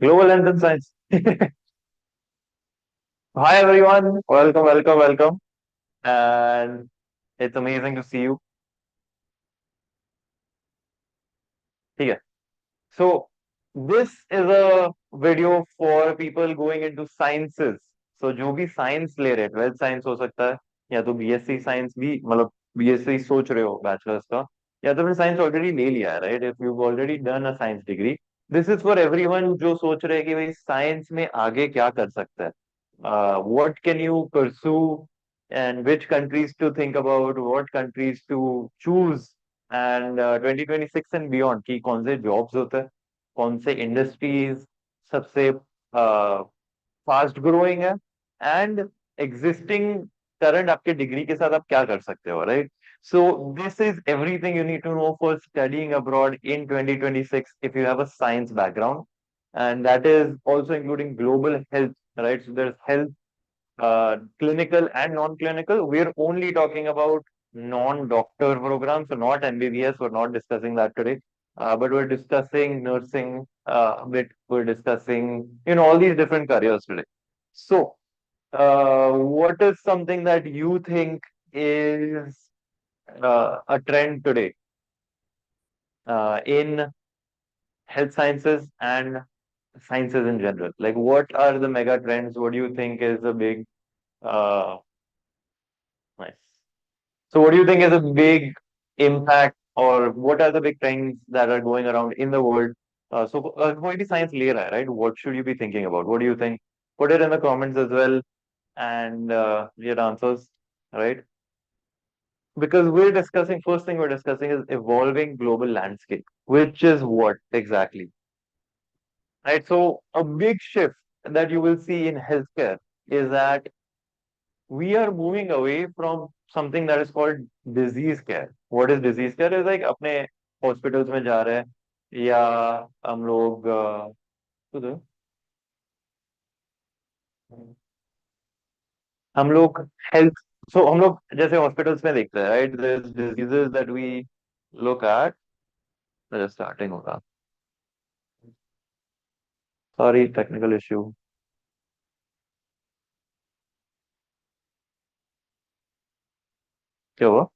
Global Health and Science. Hi everyone, welcome, and it's amazing to see you. ठीक है. So this is a video for people going into sciences. So जो भी science ले रहे हैं, 12th science हो सकता है या तो बीएससी साइंस भी मतलब बीएससी सोच रहे हो बैचलर्स का या तो फिर साइंस ऑलरेडी ले लिया है right if you already done a science degree. This is for everyone जो सोच रहे हैं कि भाई साइंस में आगे क्या कर सकता है. What can you pursue and which countries to think about, what countries to choose and 2026 and beyond कि कौन से जॉब्स होते हैं, कौन से इंडस्ट्रीज सबसे फास्ट ग्रोइंग है एंड एग्जिस्टिंग करंट आपके डिग्री के साथ आप क्या कर सकते हो right. So this is everything you need to know for studying abroad in 2026 if you have a science background, and that is also including global health, right? So there's health, clinical and non-clinical. We're only talking about non-doctor programs, so not MBBS. We're not discussing that today, but we're discussing nursing. We're discussing all these different careers today. So, what is something that you think is a trend today in health sciences and sciences in general? Like, what are the mega trends? What do you think is a big uh, nice. So, what do you think is a big impact, or what are the big trends that are going around in the world? कोई भी science ले रहा है, right? What should you be thinking about? What do you think? Put it in the comments as well, and your answers, right? Because we're discussing, first thing we're discussing is evolving global landscape, which is what exactly, right? So, a big shift that you will see in healthcare is that we are moving away from something that is called disease care. What is disease care? Is like अपने hospitals में जा रहे हैं या हम लोग खुद- हम लोग health. So हम लोग जैसे hospitals में देखते हैं right, there's diseases that we look at. Just starting होगा. Sorry, technical issue. क्या हुआ?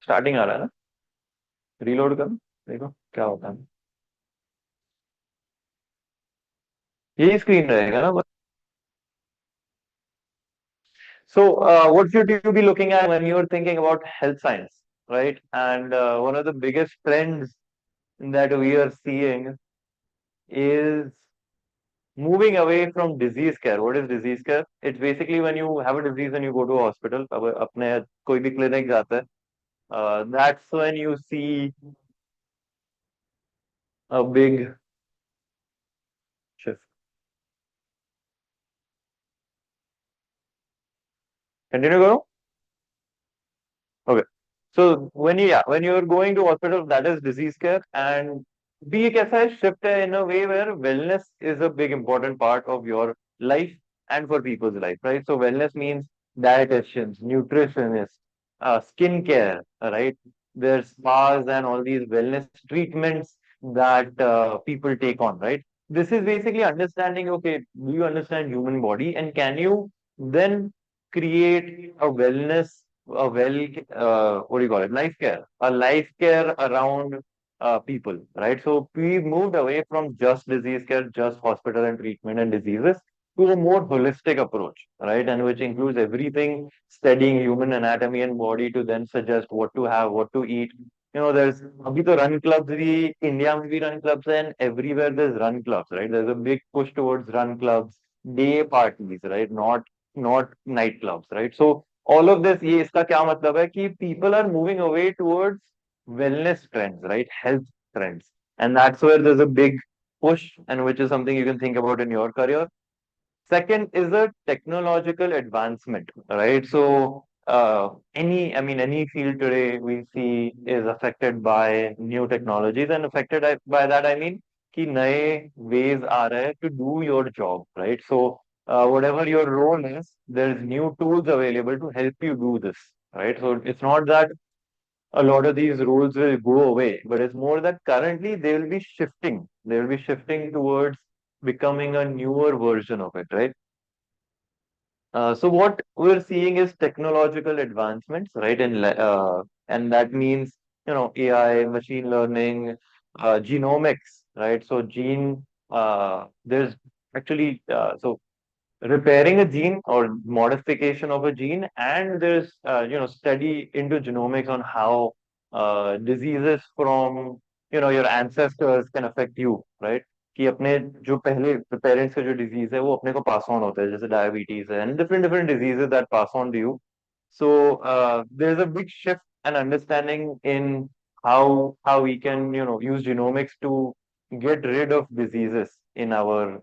स्टार्टिंग आ रहा है ना. रीलोड कर. देखो क्या होता है. यही स्क्रीन रहेगा ना. So, what should you be looking at when you're thinking about health science, right? And one of the biggest trends that we are seeing is moving away from disease care. What is disease care? It's basically when you have a disease and you go to a hospital, अब अपने कोई भी clinic जाता है, that's when you see a big shift. Continue, go. Okay. So when you're going to hospital, that is disease care, and भी एक ऐसा है shift है in a way where wellness is a big important part of your life and for people's life, right? So wellness means dietitians, nutritionists, skin care, right? There's spas and all these wellness treatments that people take on, right? This is basically understanding, okay, do you understand human body and can you then create a wellness, a what do you call it, life care, a life care around people, right? So we moved away from just disease care, just hospital and treatment and diseases to a more holistic approach, right? And which includes everything, studying human anatomy and body to then suggest what to have, what to eat. There's abhi to run clubs bhi, India mein bhi run clubs, and everywhere there's run clubs, right? There's a big push towards run clubs, day parties, right? Not night clubs, right? So all of this, ये इसका क्या मतलब है कि people are moving away towards wellness trends, right? Health trends. And that's where there's a big push, and which is something you can think about in your career. Second is a technological advancement, right? So any field today we see is affected by new technologies, and affected by that I mean कि नए ways आ रहे हैं to do your job, right? So whatever your role is, there's new tools available to help you do this, right? So it's not that a lot of these roles will go away, but it's more that currently they will be shifting. They will be shifting towards becoming a newer version of it, right? So what we're seeing is technological advancements, right? And that means, AI, machine learning, genomics, right? So there's actually, so repairing a gene or modification of a gene, and there's study into genomics on how diseases from your ancestors can affect you, right? कि अपने जो पहले parents का जो disease है वो अपने को पास ऑन होता है, जैसे डायबिटीज है and different different diseases that pass on to you. So there's a big shift and understanding in how we can use genomics to get rid of diseases in our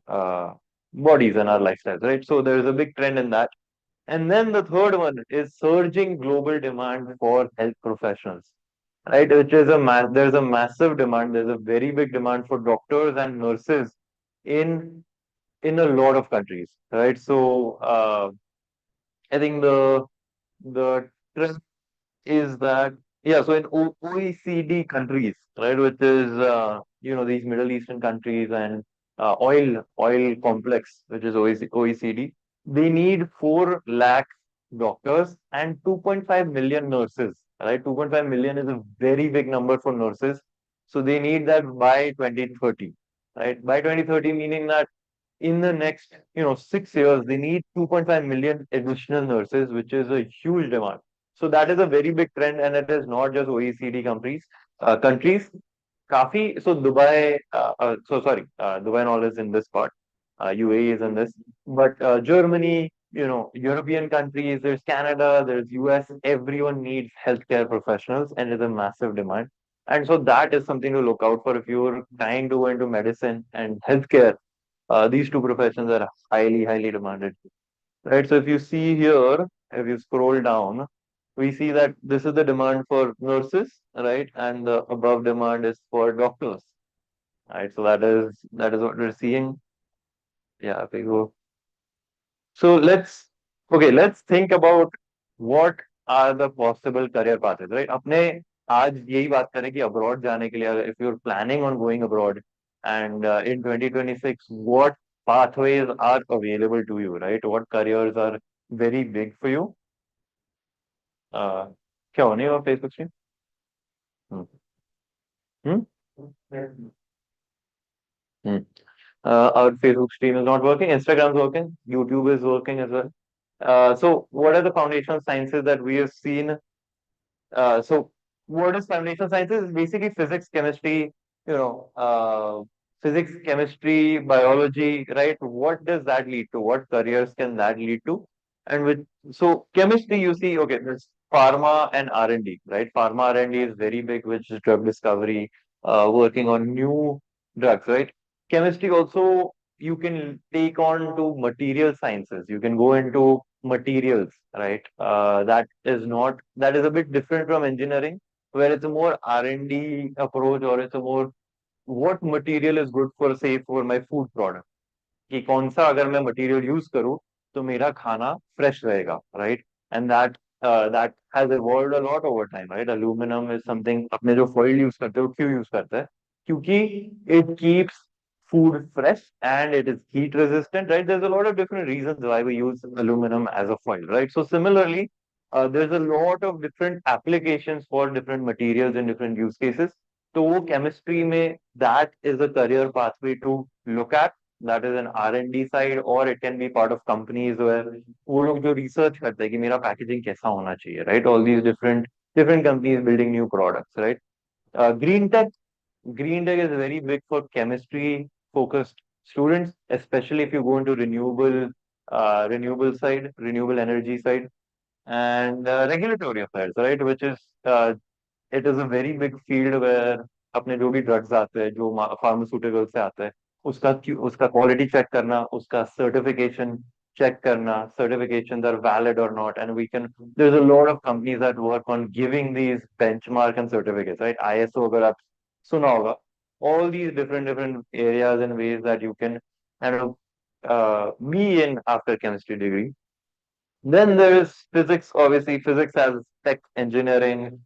bodies and our lifestyles, right? So there's a big trend in that. And then the third one is surging global demand for health professionals, right? Which is there's a massive demand. There's a very big demand for doctors and nurses in in a lot of countries, right? So I think the trend is that, yeah, so in OECD countries, right, which is these Middle Eastern countries and oil complex, which is OECD, they need 4 lakh doctors and 2.5 million nurses, right? 2.5 million is a very big number for nurses, so they need that by 2030, right? By 2030, meaning that in the next 6 years they need 2.5 million additional nurses, which is a huge demand. So that is a very big trend, and it is not just OECD countries. Kafi, so Dubai, sorry, Dubai and all is in this part. UAE is in this, but Germany, European countries, there's Canada, there's US. Everyone needs healthcare professionals, and it's a massive demand. And so that is something to look out for if you're trying to go into medicine and healthcare. These two professions are highly, highly demanded. Right. So if you see here, if you scroll down, we see that this is the demand for nurses, right? And the above demand is for doctors. Right. So that is what we're seeing. Yeah, if we go. So let's think about what are the possible career paths, right? अपने आज यही बात करें कि abroad जाने के लिए, if you're planning on going abroad and in 2026, what pathways are available to you, right? What careers are very big for you? Uh, क्या होने और Facebook stream? Hmm. Hmm? Hmm. Our Facebook stream is not working. Instagram is working. YouTube is working as well. So what are the foundational sciences that we have seen? So what is foundational sciences? Is basically physics, chemistry, you know, uh, physics, chemistry, biology, right? What does that lead to? What careers can that lead to? And with so chemistry, you see, okay, there's pharma and R&D, right? Pharma R&D is very big, which is drug discovery, working on new drugs, right? Chemistry also, you can take on to material sciences. You can go into materials, right? That is a bit different from engineering, where it's a more R&D approach, or it's a more what material is good for, say, for my food product. कि कौन सा अगर मैं material use करूं तो मेरा खाना fresh रहेगा, right? And that has evolved a lot over time, right? Aluminium is something, अपने जो फॉइल यूज करते हैं वो क्यों यूज करते हैं? क्योंकि it keeps food fresh and it is heat resistant, right? There's a lot of different reasons why we use aluminum as a foil, right? So similarly, there's a lot of different applications for different materials and different use cases. So chemistry में that is a career pathway to look at. That is an R&D side, or it can be part of companies where वो लोग जो research करते हैं कि मेरा packaging कैसा होना चाहिए, right? All these different companies building new products, right? Green tech, green tech is very big for chemistry focused students, especially if you go into renewable energy side, and regulatory affairs, right? Which is it is a very big field where अपने जो भी drugs आते हैं, जो pharmaceutical से आते हैं, उसका क्वालिटी चेक करना, उसका सर्टिफिकेशन check करना, certifications are valid or not, and there's a lot of companies that work on giving these benchmark and certificates, right? ISO अगर आप सुना होगा, all these different areas and ways that you can kind of be in after chemistry degree. Then there is physics. Obviously, physics has tech, engineering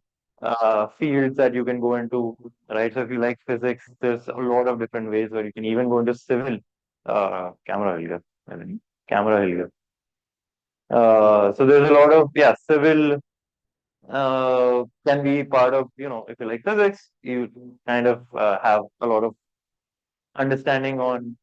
fields that you can go into, right? So if you like physics, there's a lot of different ways where you can even go into civil. Camera here, camera here. So there's a lot of civil can be part of, if you like physics, you kind of have a lot of understanding on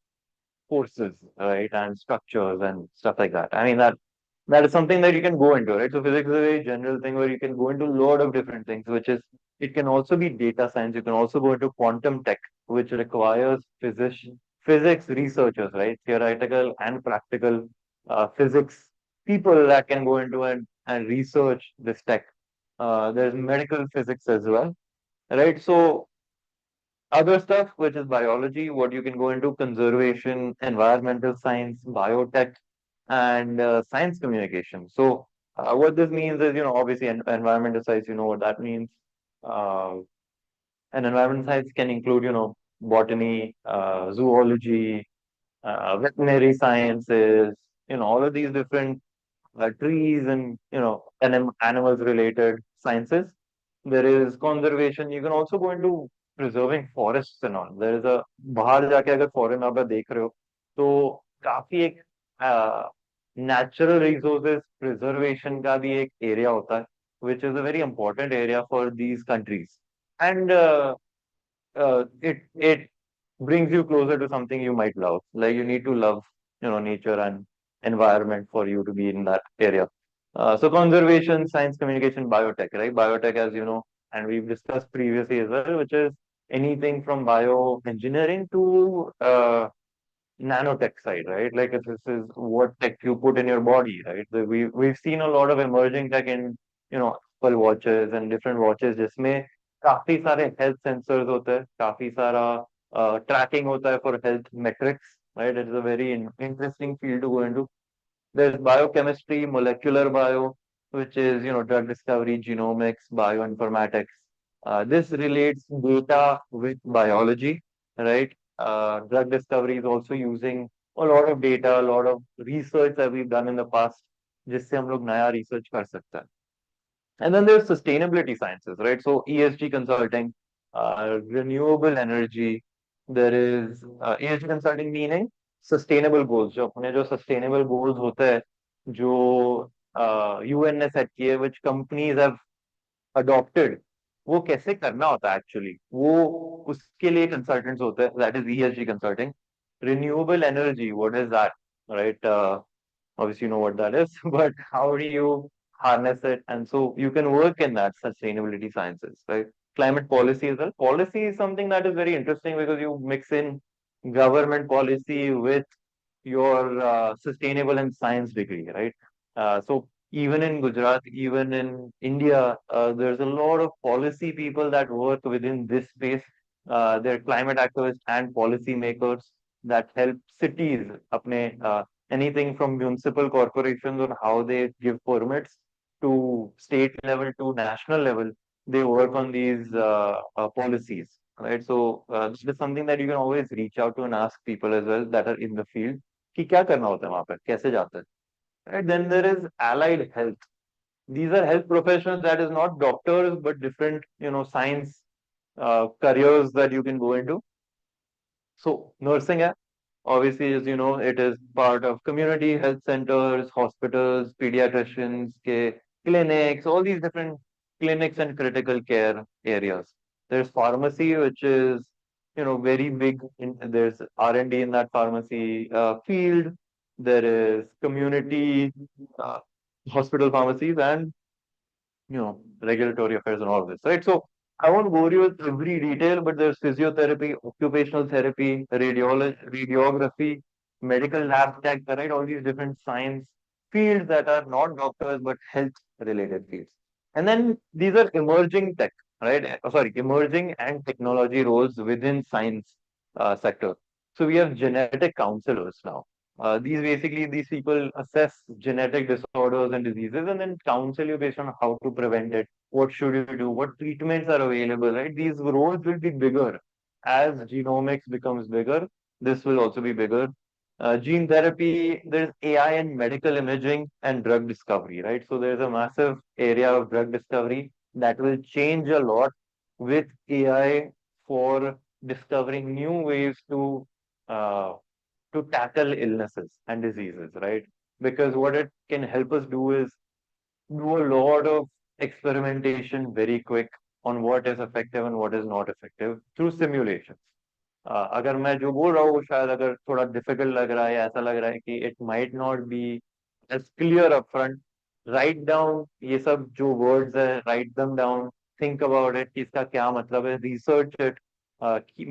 forces, right, and structures and stuff like that. I mean that is something that you can go into, right? So physics is a very general thing where you can go into a lot of different things, which is it can also be data science. You can also go into quantum tech, which requires physics researchers, right? Theoretical and practical physics people that can go into and research this tech. There's medical physics as well, right? So other stuff, which is biology, what you can go into conservation, environmental science, biotech, and science communication. So, what this means is, obviously, environmental science, you know what that means. Uh, and environmental science can include, botany, zoology, veterinary sciences, all of these different trees and animals related sciences. There is conservation. You can also go into preserving forests and all. There is a बाहर जाके अगर foreign आप देख रहे हो तो काफी एक natural resources preservation का भी एक area होता है, which is a very important area for these countries. And it brings you closer to something you might love. Like you need to love, nature and environment for you to be in that area. So conservation, science communication, biotech, right? Biotech, as you know, and we've discussed previously as well, which is anything from bioengineering to nanotech side, right? Like if this is what tech you put in your body, right? We've seen a lot of emerging tech in Apple watches and different watches जिसमें काफी सारे health sensors होते हैं, काफी सारा tracking होता है for health metrics, right? It is a very interesting field to go into. There's biochemistry, molecular bio, which is, drug discovery, genomics, bioinformatics. This relates data with biology, right? Drug discovery is also using a lot of data, a lot of research that we've done in the past, जिससे हम लोग नया research कर सकते हैं. And then there's sustainability sciences, right? So ESG consulting, renewable energy. There is ESG consulting meaning sustainable goals. जो अपने जो sustainable goals होते हैं, जो UN ने set किए, which companies have adopted, वो कैसे करना होता है actually? वो उसके लिए consultants होते हैं. That is ESG consulting. Renewable energy, what is that, right? Obviously, you know what that is, but how do you harness it? And so you can work in that sustainability sciences, right? Climate policy as well. Policy is something that is very interesting because you mix in government policy with your sustainable and science degree, right? So even in Gujarat, even in India, there's a lot of policy people that work within this space. They're climate activists and policy makers that help cities अपने anything from municipal corporations on how they give permits to state level to national level. They work on these policies, right? So this is something that you can always reach out to and ask people as well that are in the field कि क्या करना होता है वहां पर कैसे जाते हैं, right? Then there is allied health. These are health professionals that is not doctors but different science careers that you can go into. So nursing, obviously, as you know, it is part of community health centers, hospitals, pediatricians, clinics, all these different clinics and critical care areas. There's pharmacy, which is very big. There's R&D in that pharmacy field. There is community uh, hospital pharmacies and regulatory affairs and all of this, right? So I won't bore you with every detail, but there's physiotherapy, occupational therapy, radiography, medical lab tech, right? All these different science fields that are not doctors but health related fields. And then these are emerging tech, right? Sorry, emerging and technology roles within science sector. So we have genetic counselors now. These people assess genetic disorders and diseases and then counsel you based on how to prevent it, what should you do, what treatments are available, right? These roles will be bigger as genomics becomes bigger. This will also be bigger. Gene therapy, there's AI and medical imaging and drug discovery, right? So there's a massive area of drug discovery that will change a lot with AI for discovering new ways uh, to tackle illnesses and diseases, right? Because what it can help us do is do a lot of experimentation very quick on what is effective and what is not effective through simulations. अगर मैं जो बोल रहा हूँ वो शायद अगर थोड़ा डिफिकल्ट लग रहा है या ऐसा लग रहा है कि it might not be as clear up front, write down ये सब जो वर्ड्स है, right them down, think about it कि इसका क्या मतलब है, research it,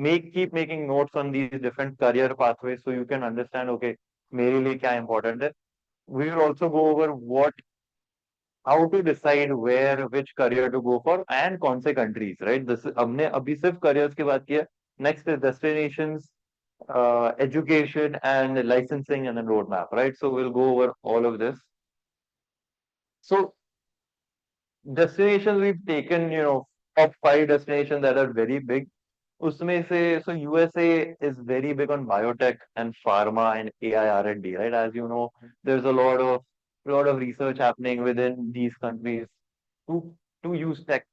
make keep making notes on these different career pathway so you can understand okay मेरे लिए क्या इंपॉर्टेंट है. We will also go over what how to decide where which career to go for and कौन से countries, right? This हमने अभी सिर्फ careers की बात की है. Next is destinations, education and licensing and then roadmap, right? So we'll go over all of this. So destinations we've taken, top five destinations that are very big. उसमें से so USA is very big on biotech and pharma and AI R&D, right? As you know, there's a lot of research happening within these countries to to use tech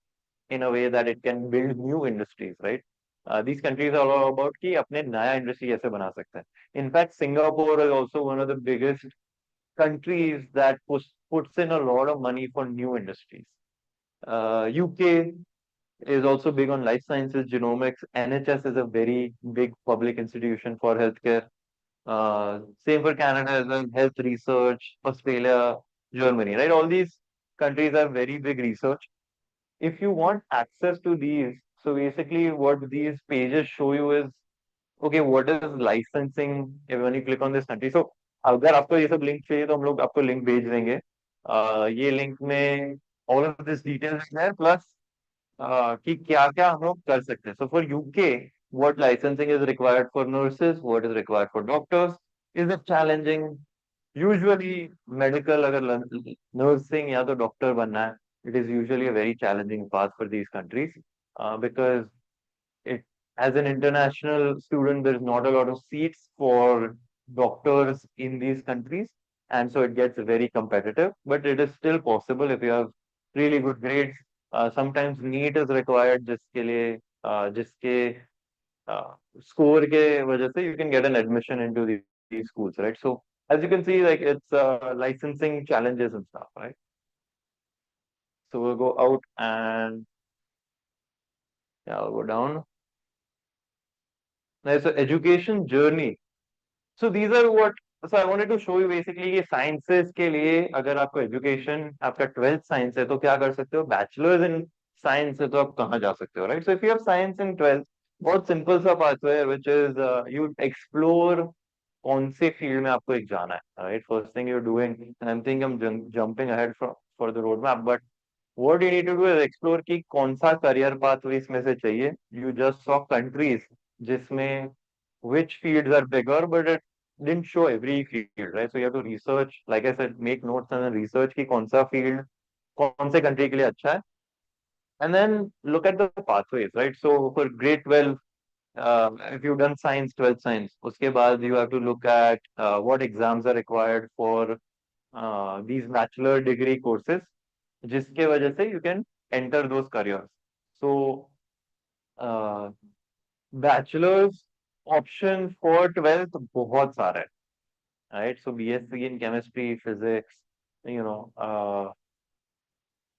in a way that it can build new industries, right? These countries are all about कि अपने नया industry कैसे बना सकते हैं. In fact, Singapore is also one of the biggest countries that puts in a lot of money for new industries. UK is also big on life sciences, genomics. NHS is a very big public institution for healthcare. Same for Canada as well, health research, Australia, Germany, right? All these countries are very big research. If you want access to these, so basically what these pages show you is, okay, what is licensing when you click on this country. So अगर आपको ये सब link चाहिए तो हम लोग आपको link भेज देंगे. ये लिंक में all of this details है प्लस कि क्या क्या हम लोग कर सकते हैं. So for UK, what licensing is required for nurses, what is required for doctors, is it challenging? Usually medical अगर nursing या तो doctor बनना है, it is usually a very challenging path for these countries because it as an international student there's not a lot of seats for doctors in these countries, and so it gets very competitive, but it is still possible if you have really good grades. Sometimes NEET is required जिसके लिए जिसके score के वजह से you can get an admission into these schools, right? So as you can see, like it's licensing challenges and stuff, right? So we'll go out and yeah, I'll go down. Now, so education journey. So these are what, so I wanted to show you basically कि sciences के लिए अगर आपको education आपका 12th science है तो क्या कर सकते हो, बैचलर्स इन साइंस है तो आप कहाँ जा सकते हो, right? So if you have science in 12th, बहुत सिंपल सा pathway which is you explore कौन से फील्ड में आपको एक जाना है, right? First thing you are doing, and I think I am jumping ahead for the road map, but what you need to do is explore कि कौन सा करियर पाथवे इसमें से चाहिए. यू जस्ट सॉ कंट्रीज जिसमें which fields are bigger, but it didn't show every field, right? So you have to research, like I said, make notes and then research कि कौन सा field कौन से country के लिए अच्छा है, and then look at the pathways, right? So for grade 12, if you've done science, 12th science, उसके बाद you have to look at what exams are required for these bachelor degree courses, जिसके वजह से you can enter those careers. So uh, bachelor's option for 12th बहुत सारा है, right? So BSc in chemistry, physics, you know,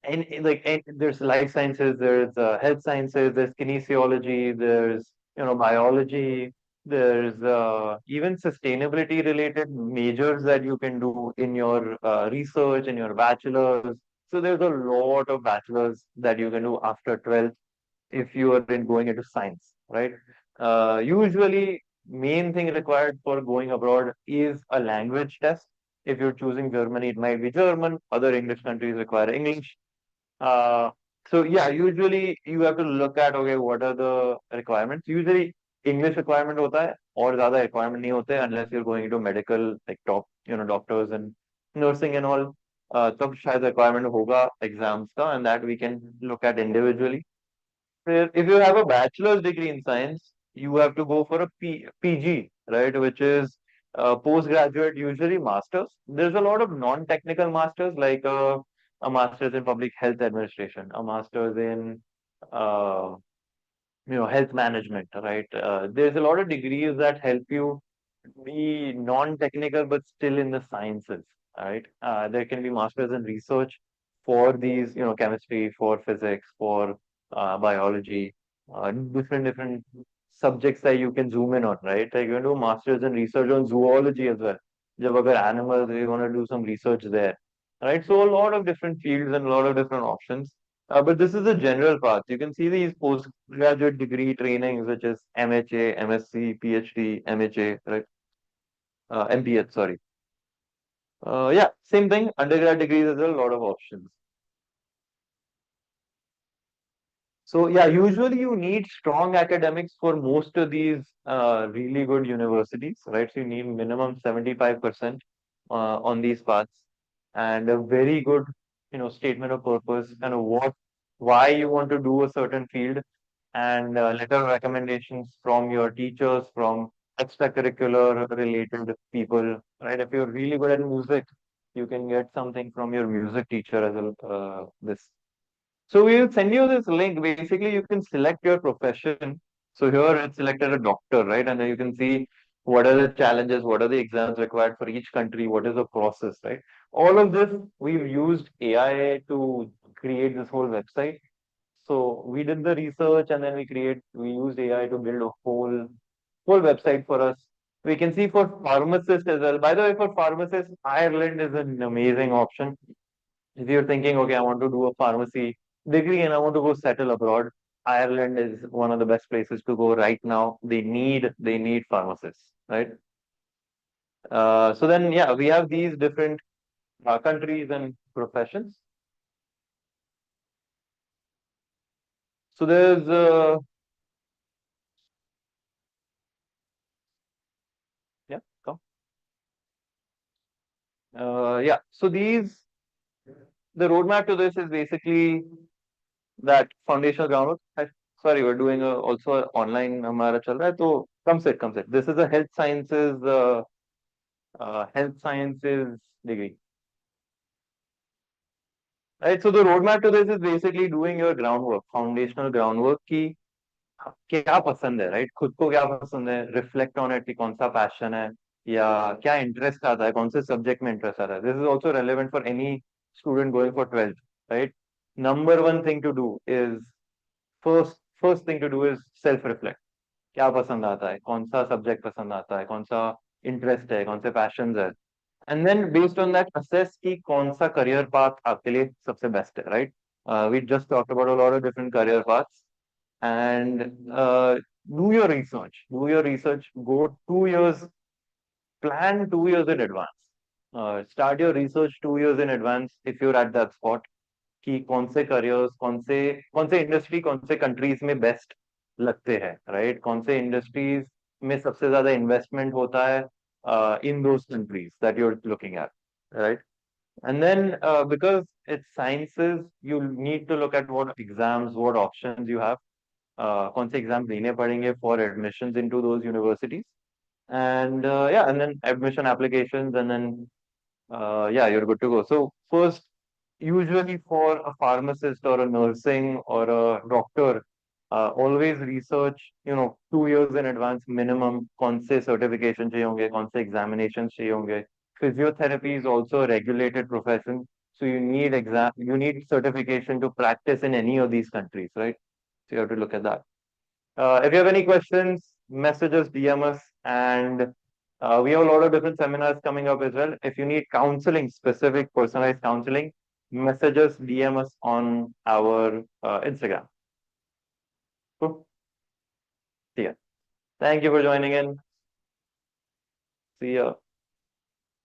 and there's life sciences, there's health sciences, there's kinesiology, there's biology, there's even sustainability related majors that you can do in your research in your bachelor's. So there's a lot of bachelors that you can do after 12th if you are in going into science, right? Usually, main thing required for going abroad is a language test. If you're choosing Germany, it might be German. Other English countries require English. Uh, so yeah, usually you have to look at okay, what are the requirements? Usually English requirement होता है और ज़्यादा requirement नहीं होते unless you're going into medical like top doctors and nursing and all. तब शायद requirement होगा exams का, and that we can look at individually. If you have a bachelor's degree in science, you have to go for a PG, right? Which is Postgraduate, usually masters. There's a lot of non-technical masters, like a master's in public health administration, a master's in uh, health management, right? There's a lot of degrees that help you be non-technical but still in the sciences, right? There can be masters in research for these, chemistry, for physics, for biology, different subjects that you can zoom in on, right? Like you can do masters in research on zoology as well. जब अगर animals, you want to do some research there, right? So a lot of different fields and a lot of different options. But this is a general path. You can see these postgraduate degree trainings, which is MHA, MSc, PhD, MHA, right? MBS, sorry. Yeah, same thing. Undergrad degrees as well, a lot of options. So yeah, usually you need strong academics for most of these really good universities, right? So you need minimum 75% on these paths and a very good, statement of purpose and why you want to do a certain field and letter of recommendations from your teachers, from extracurricular related people, right? If you're really good at music, you can get something from your music teacher as well. This so we will send you this link. Basically, you can select your profession. So here it's selected a doctor, right? And then you can see what are the challenges, what are the exams required for each country, what is the process, right? All of this, we've used AI to create this whole website. So we did the research and then we used AI to build a whole website for us. We can see for pharmacists as well. By the way, for pharmacists, Ireland is an amazing option. If you're thinking, okay, I want to do a pharmacy degree and I want to go settle abroad, Ireland is one of the best places to go right now. They need pharmacists, right? So then, yeah, we have these different countries and professions. So there's, yeah, come. Yeah, so the roadmap to this is basically that foundational groundwork. Sorry, we're doing also a online हमारा चल रहा है तो come sit. This is a health sciences degree. Right, so the roadmap to this is basically doing your groundwork, foundational groundwork की क्या पसंद है, right? खुद को क्या पसंद है, reflect on it कि कौन सा passion है या क्या interest आता है, कौन से subject में interest आता है. This is also relevant for any student going for 12th, right? Number one thing to do is first thing to do is self reflect. क्या पसंद आता है, कौन सा सब्जेक्ट पसंद आता है, कौन सा इंटरेस्ट है, कौन से पैशंस है, and then based on that assess कि कौन सा करियर पाथ आपके लिए सबसे बेस्ट है, right? We just talked about a lot of different career paths and do your research, go 2 years, plan 2 years in advance, start your research 2 years in advance if you're at that spot कि कौन से careers, कौन से industry, कौन से countries में best लगते हैं, राइट? कौन से इंडस्ट्रीज में सबसे ज्यादा इन्वेस्टमेंट होता है in those countries that you are looking at, right? And then because it's sciences, you need to look at what exams, what options you have, कौन से एग्जाम देने पड़ेंगे for admissions into those universities. And yeah, and then admission applications, and then yeah, you're good to go. So first, usually for a pharmacist or a nursing or a doctor, always research, 2 years in advance minimum, कौन से certification चाहिए होंगे, कौन से examinations चाहिए होंगे. Physiotherapy is also a regulated profession, so you need certification to practice in any of these countries, right? So you have to look at that. If you have any questions, message us, DM us, and we have a lot of different seminars coming up as well. If you need counseling, specific personalized counseling, message us, DM us on our Instagram. Cool. See ya. Thank you for joining in. See ya.